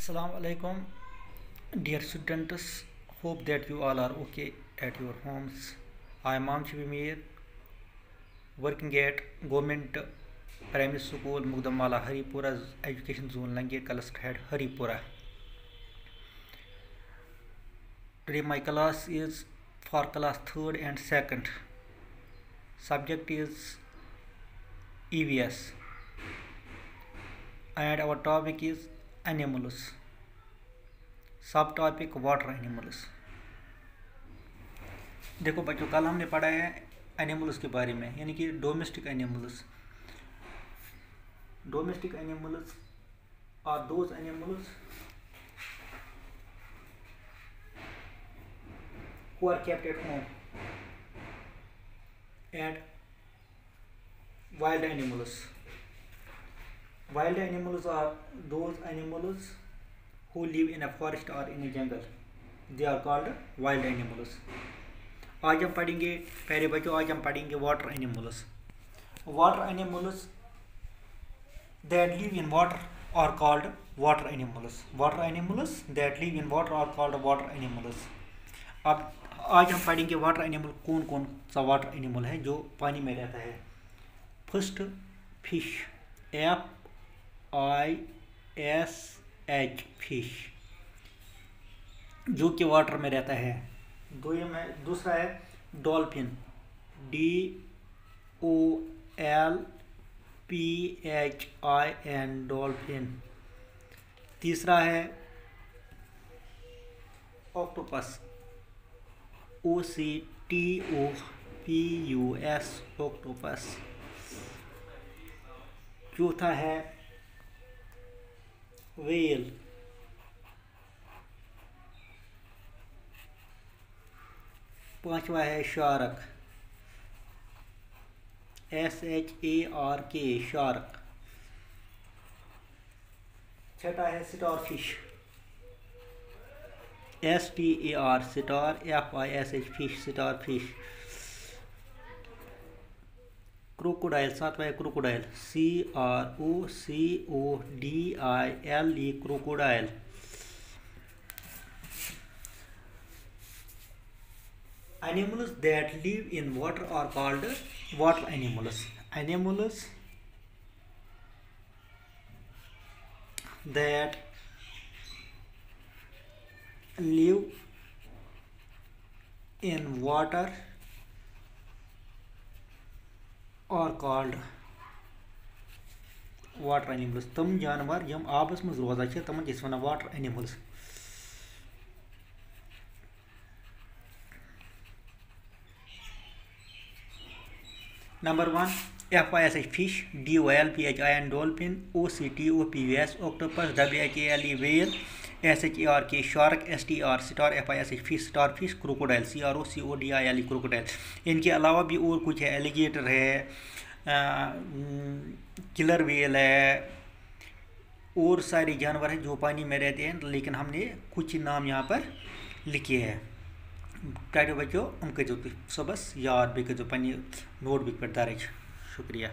Assalamu alaikum, dear students. Hope that you all are okay at your homes. I am Amshi Mir, working at Government Primary School Mugdamala Haripura Education Zone Lange Cluster Head Haripura. Today my class is for class 3rd and 2nd. Subject is EVS and our topic is animals. Subtopic water animals. देखो बच्चों, कल हमने पढ़ा है animals के बारे में, यानी कि domestic animals. Domestic animals are those animals who are kept at home, and wild animals. Wild animals are those animals who live in a forest or in a jungle. They are called wild animals. आज हम पढ़ेंगे प्यारे बच्चों, आज हम पढ़ेंगे water animals. Water animals that live in water are called water animals. Water animals that live in water are called water animals. अब आज हम पढ़ेंगे वाटर एनिमल कौन कौन सा वाटर एनिमल है जो पानी में रहता है. फर्स्ट फिश, FISH फिश, जो कि वाटर में रहता है. दूसरा है डॉल्फिन, DOLPHIN डॉल्फिन. तीसरा है ऑक्टोपस, OCTOPUS ऑक्टोपस. चौथा है व्हेल. पांचवा है शार्क, SHARK शार्क. छठा है star fish, STAR star, FISH fish, star fish. Crocodile, सातवां है crocodile, CROCODILE crocodile. Animals that live in water are called water animals. Animals that live in water are called water animals. तम जानवर यम आबस मज रोजान छ तमन इस वना water animals. Number 1 FISH fish, DOLPHIN dolphin, OCTOPUS octopus, WHALE whale, SHARK shark, STR star, FISH fish, star fish, crocodile, CROCODILE crocodile. इनके अलावा भी और कुछ है, एलिगेटर है, किलर वेल है, और सारे जानवर हैं जो पानी में रहते हैं, लेकिन हमने कुछ नाम यहाँ पर लिखे हैं. प्यारे बच्चों, हम कर सबस याद, बे कर पन्ने नोट बुक पर दर्ज. शुक्रिया.